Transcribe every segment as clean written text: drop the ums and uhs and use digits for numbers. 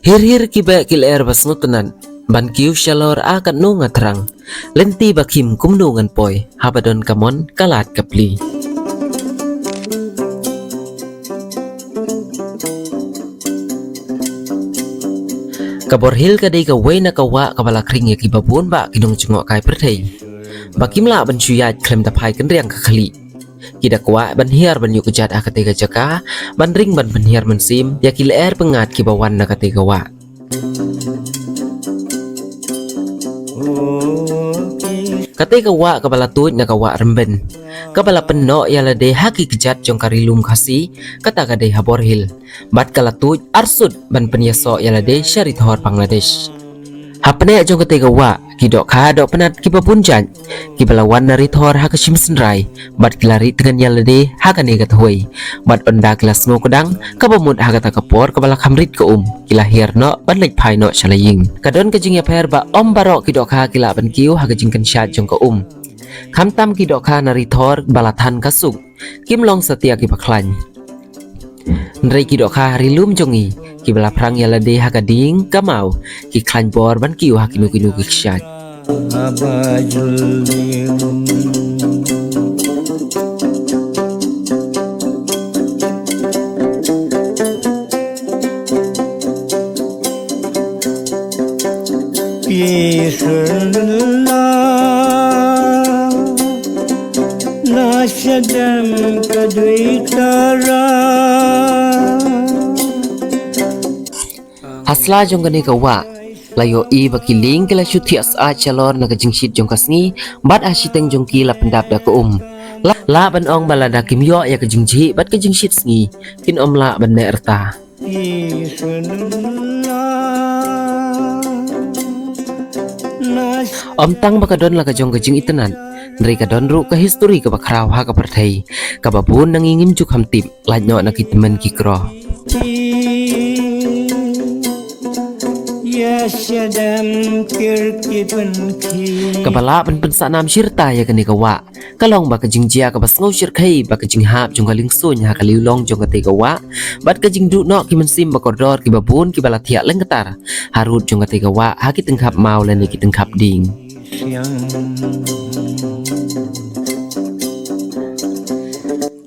Hir-hir kiba kiler bas ngutunan. Ban kiu shalor akan nunga terang. Lenti bakim kumnungan poi. Habadon kamon kalat kapli. Kabor hil kadai ka wei na kawa kabala kring ya kibabun ba kinong cungok kai perthei. Bakimla ban chuyat klem tapai kan riang ka khali. Kida kwa ban hiar ban yu kejat akate ka jaka ban ring ban hiar ban sim ya kiler pengat kibawan na kate kawa. Kate kawa kabala tuit na kawa remben. Kabala penno ya lade haki kejat jong karilum kasi kata kadai habor hil. Bat kala tuit arsud ban penyaso ya lade syarit hor Bangladesh. Hapne jong kate kawa kidok ka dok penat kibapunjan kibalawan nari thor hakasim senrai bat kilari dengan ya lade hakane gathui bat onda kelas no kodang kabamut hakata kapor kabala khamrit ka kilahir no ban lek phai no chalaying kadon kajing ya pher ba om barok kidok ka kila ban kiu hakajing kan syat jong ka Kamtam kidok ka nari thor balatan kasuk kim long setia ki paklan Nrei kidok ka harilum jongi ki bala prang ya lade hakading kamau ki klan bor ban kiu hakinu kinu ki syat Nasyadam kadwitara Hasla jong kani kawa layo I bakiling kala syuthi asa chalor na kajingshit jong kasngi bat asiteng jong ki la pendap da ko la ban ong balada kimyo ya kajingji bat kajingshit sngi kin la ban ne erta tang bakadon la kajong kajing itenan Nrei kadon ru ka history ka bakraw ha ka perthei ka babun nangingim juk hamtip lanyo na kitmen ki kro Kabala pensa nam syirta ya kani kawa kalong ba kajing jia ka basngau syirkai ba kajing hap jong kaling sun ha kaliulong jong kate kawa bat kajing du no ki mensim ba kodor ki babun ki balatia lengketar harut jong kate kawa ha ki tengkap mau len ki tengkap ding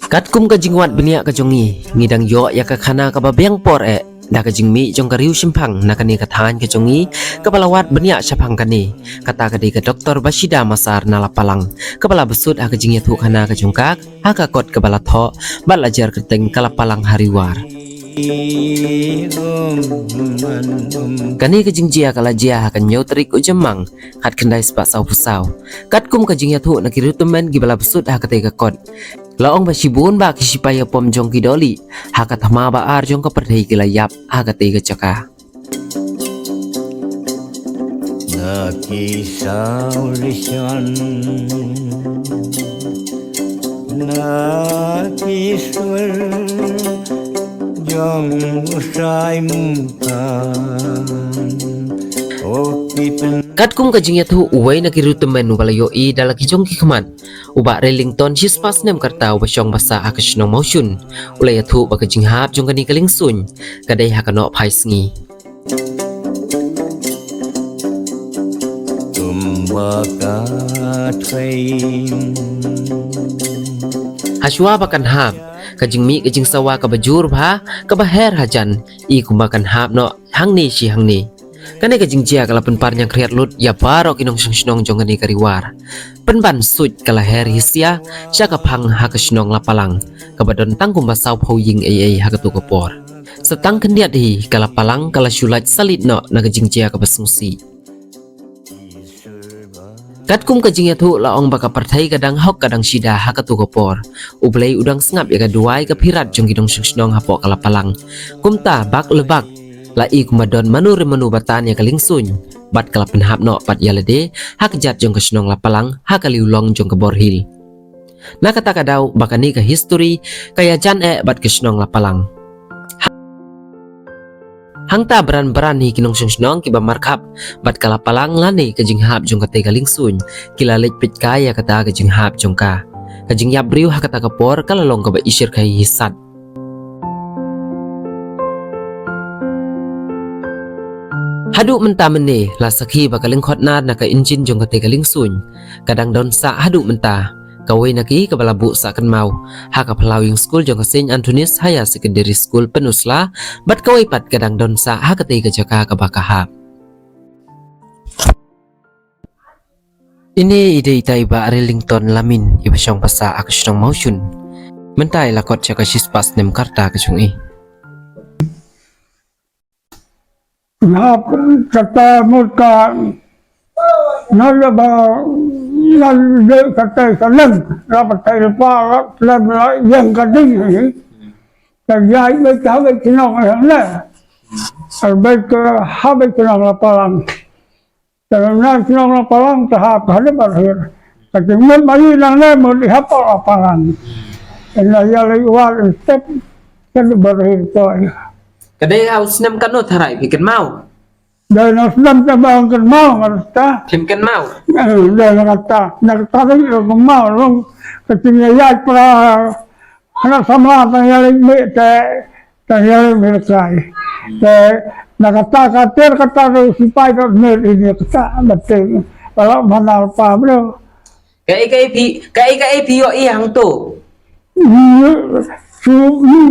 Katkum kajing wat benia kajongi ngidang yo ya ka khana ka babeng por da kajing mi jong kariu simpang nakani kathan kajongi kapalawat benia syapang kani kata kadi ka doktor Bashida Masar nalapalang kepala besut ha kajing ya thu khana kajongkak ha ka kot kepala tho balajar keteng kalapalang hariwar Kani kajing jia kala jia hakan nyau terik ujemang hat kendai sepak sau pusau katkum kajing ya thu nakirutumen gibala besut ha kate ka kot Laong basibun ba kisipaya pom jong kidoli hakat hama ba ar jong ka perdei kilayap hakat tiga caka na kisau rishan na kiswar jong usai mukan Katkum kajing yatu uway na kirutumen ubalayo I dalaki jong kikaman uba relington shispas nem karta ubasyong basa akasyong mausyun ulay yatu bakajing hap jong kani kalingsun kadai hakano paisngi Haswa bakan hap kajing mi kajing sawa kabajur bha kabaher hajan I kumbakan hap no hangni si hangni Kani kajing jia kala penparnya kriat lut ya baro kinong syong jong kani kariwar penban suit kala her hisia syaka pang hakasyong lapalang kabadon tangkum basau poying hakatu kapor setang kendiat hi kala palang kala syulat salit no na kajing jia kabasungsi Katkum kajing yatu laong baka partai kadang hok kadang shida hakatu kapor ublay udang sengap ya kaduai kapirat jong kinong syong hapok kala palang kumta bak lebak Lai kumadon manu batan ya kalingsun bat kala penhap no pat yalade hakjat jong kasyong lapalang hakaliulong jong kaborhil na kata kadau bakani ka history kaya jan bat kasyong lapalang hangta beran hi kinong syong kiba markap bat kala palang lani kajing hap jong kate kalingsun kilalit pit kaya kata kajing hap jong ka kajing yabriu hakata kapor kalalong kaba isir kai hisat Hadu menta mene la sakhi bakaling khotnat na ka injin jong kate kaling sun kadang don sa hadu menta kawai naki ka balabu sa kan mau ha ka plowing school jong ka Saint Anthony's Higher Secondary School penusla bat kawai pat kadang don sa ha kate ka jaka ka bakaha ini ide ita iba Arlington lamin iba syong pasa akasyong mausyun mentai lakot jaka sispas nem karta ka chung Nah, kata mereka nala ba nala kata salam dapat terpa salam yang kadang ni terjadi betul betul yang la terbaik habis kenal laparan karena kenal laparan tahap ada berakhir kemudian mari nala melihat laparan ini ya lewat step kan berakhir tu. kadai haus nem kan no tharai bikin mau Dan nasdam tabang kan mau kata, Pimkan mau dan kata ni mau long ketinggalan para anak sama tanyalin tanyalin mereka. Kata supaya tak ini kata betul kalau mana apa bro. kai pio yang tu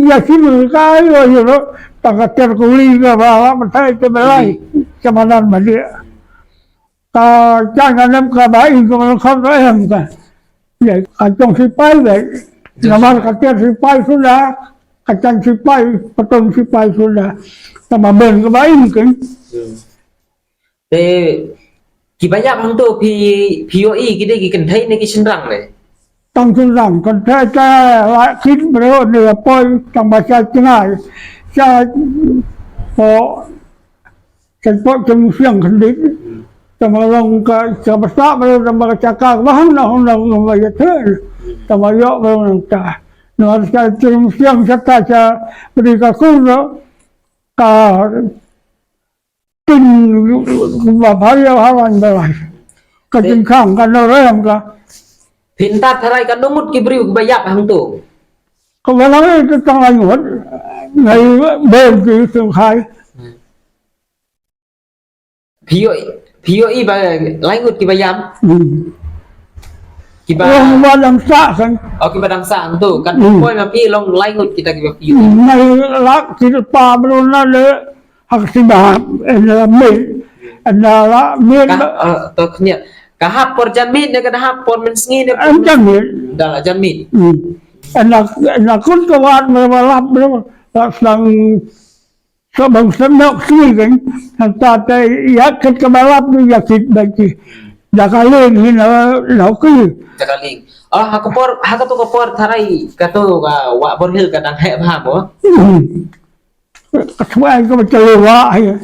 Ya sih mereka yo tak kuli ke bawah betul itu belai kemanan dia. Jangan nam kabai kalau kau yang kan. Ya kacang sipai deh. Nama kacang sipai sudah, kacang sipai, potong sipai sudah. Sama ben kabai kan. te kibaya bang tu pio kita gikan thai ni kisah rang le Tăng sinh rằng còn theo lại khít bro nửa poi trong bài cha tiếng Ai cha họ chân poi trong xiang khẩn đi trong mà lòng cái cha bát sa bro trong mà cha ca không nào mà thế trong mà yo bro nang cha nó cha trong xiang cha cha đi cả cung đó cả kinh và phải yo hawan bro cái kinh khang cái nó rồi cả pinta tharai kan nomut kibriu kibaya bang tu không phải nói trong anh muốn ngày bền thì thường khai pio ba lain ngut kibaya orang badan kan kibadang sa tu kan poi ma pi long lain ngut kita kiba pio ngày lắc thì pa belum ada hak sibah adalah min to khnya ka hap por janmit ne ka hap por men sngi ne anjang min dala janmit anak kun kawan melap sang sabang senok sih kan tata ya kebalap ni ya kit bagi dah kali ni lau ki jakaling hakato kapor tharai kato ka wa borhil kadang he bha bo kesuai ke macam lewa ya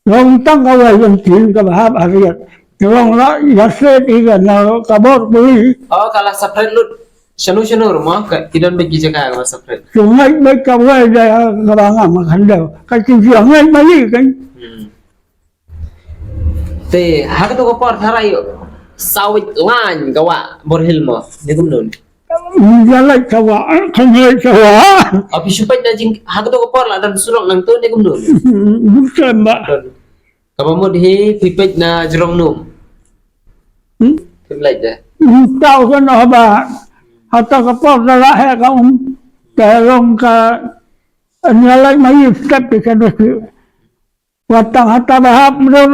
long tang kawai yang tin ke bahab ariat long la ya set iga na kabor beli kala sapret lut shanu rumah ka tidon bagi jaga ka sapret sungai baik kawai dia kabanga makan dah kacing sungai balik kan te hakato kapor tharai sawit lan ka wa borhil mo ni kumnon jalan kawa kangai kawa api supai na jing hakato kapor la dan surong nang tu ni kumnon bukan mbak kapamod hi pipet na jrong num Phim lệch rồi. Tao cái nó bà họ tao có bỏ ra lại hay không kể lòng cả anh lấy mấy step thì cái đó và tao hata bahap nó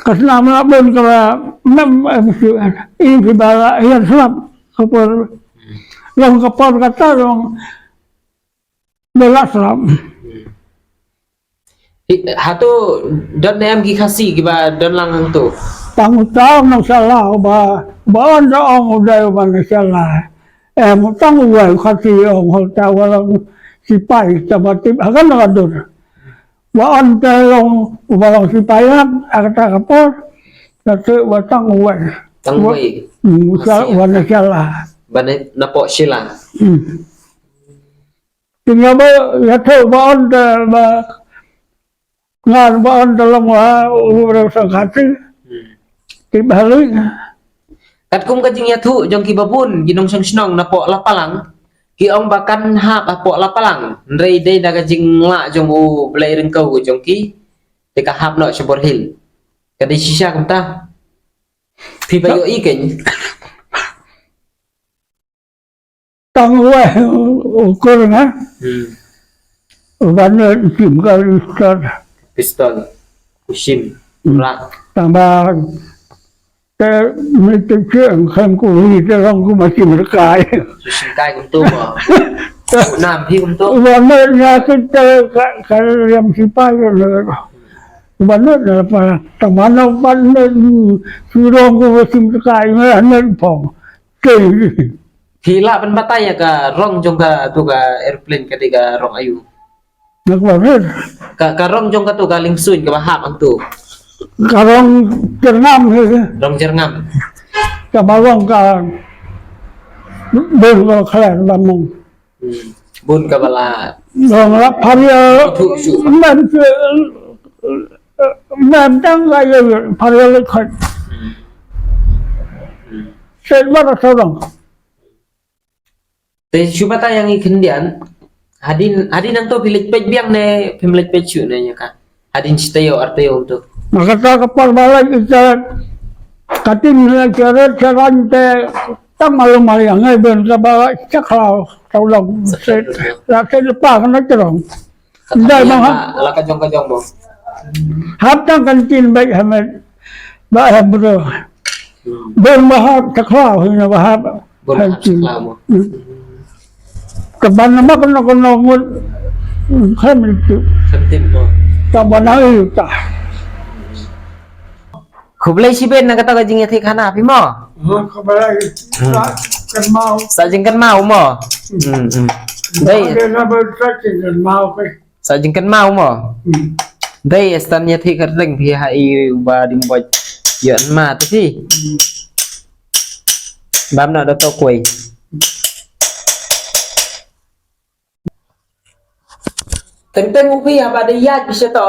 kesenama pun kalau enam ini kibala yang selap kapal long kapal kata long belas selap Hatu don em gi khasi ki ba don lang hang tu. tanggung jawab nang salah ba anda orang udah mana salah tanggung jawab kasih orang tahu orang sipai sama tim akan ngadur ba anda long orang sipai kata kapal kata ba tanggung jawab Tangway. mana salah Ba napo sila. tinggal ba ya tahu ba anda ba ngan ba anda long udah sakati balik Kat kum ka jing yathu jong ki babun ginong sang snong napo lapalang ki ong bakan hap apo lapalang rei dei daga jing la jong u blai reng kau jong ki Teka hap no Shabor Hill. Kadai shisha kumta. Phi bayo ikin. tăng quay cô này bán chìm cái pistol Pistol. Ushim. Rak. tăng ba cái mấy cái chuyện không có gì cho không có mà chìm được cái Ushim kai kumtu mo. Nam phi kumtu. và nơi nhà cái làm gì phải rồi và nó là mà tăng bán nó bán nó suy đoán có chìm được cái mới ăn lên phòng cái Hila pan bataya ka rong jong ka tu ka airplane ka tiga rong ayu. nó bảo hết Ka rong jong ka tu ka lingsuin ka bahap ang tu. cả rong Việt Nam thì Rong jerngam. cả ba rong cả bên vào khai là mông Bun ka bala. rong là phải làm tăng lại phải là khai sẽ bắt đầu rong Te shubata yang ikin dian. Hadin ang to pilit pej biang ne pemilit pej chu ne ka. Hadin chitayo artayo tu. maka ta kapal balik kita katin na kira charan te tam malu yang ngay bên ka ba chắc lao tàu lòng sẽ là cái pa nó cái rong đây mà Ala ka jong mo. hấp tăng cần tin bệnh hàm ba hàm rồi bên mà hấp chắc lao thì là hấp Bun hàm hap tin sakla mo. keban nama kena ngut kan itu Kentim mo. tambah naik tak Khublai siben na kata ka jing yathi khana phi mo. kembali kan mau Sa jing kan mau mo. Dai dia nak bersaksi kan mau ke sa jing kan mau mo. Dai stan yathi ka reng phi hai ba dim boj yan ma tu phi. Bam na do to koi. Tentang upi apa ada ya bisa to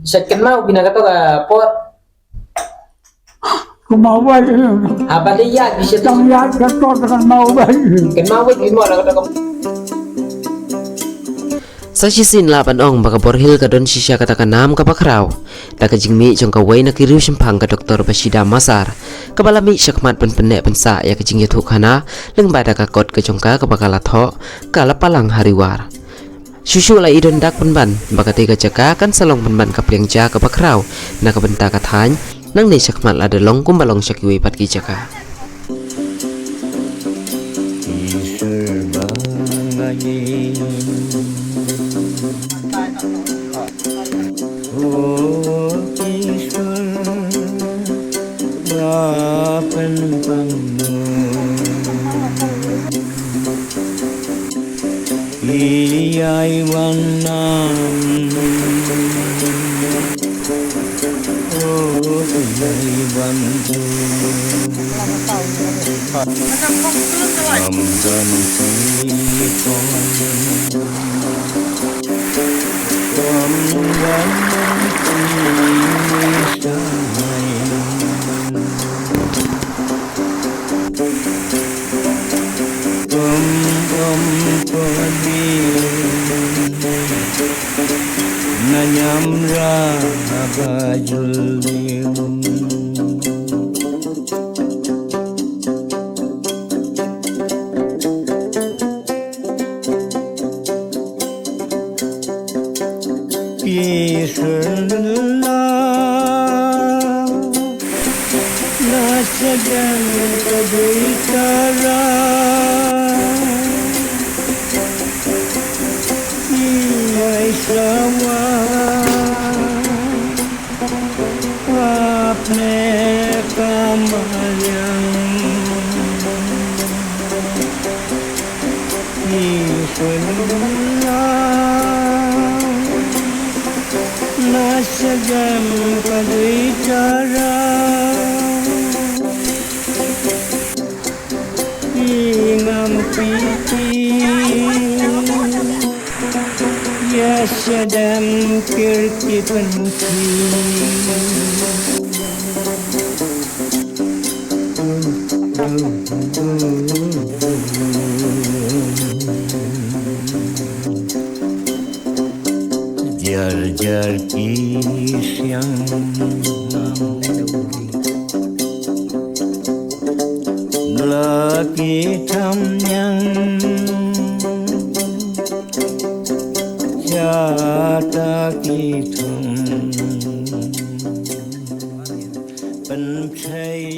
second mau bina kata ka por mau vậy apa ada ya bisa to trong giá cái con kan mau vậy ken mau wit mo kata ka sa sisin la pan ong baka borhil ka don sisya kata ka nam ka bakraw da ka jingmi jong ka wai na kiru simpang ka doktor Bashida Masar ka balami syakmat pen penne pensa ya ka jing yathuk hana leng bada ka kot ka jong ka bakala tho ka la palang hariwar Susu lai idon dak penban baka tega jaka kan salong penban ka pliang ja ka bakraw na ka benta ka than nang nei syakmat la de long kum balong syakiwi pat ki jaka ईश्वर बांगे ओ ईश्वर बापन पंगो iyai wanam oh iyai bantu amdan sikon amdan Nanyamra bajul Nasagan kabitara Sama apne kamalyang Ishwara nasagam kadvichara ingam piti Yasadam kirti panti jar kisyang laki tham nhang jata ki thum pen thai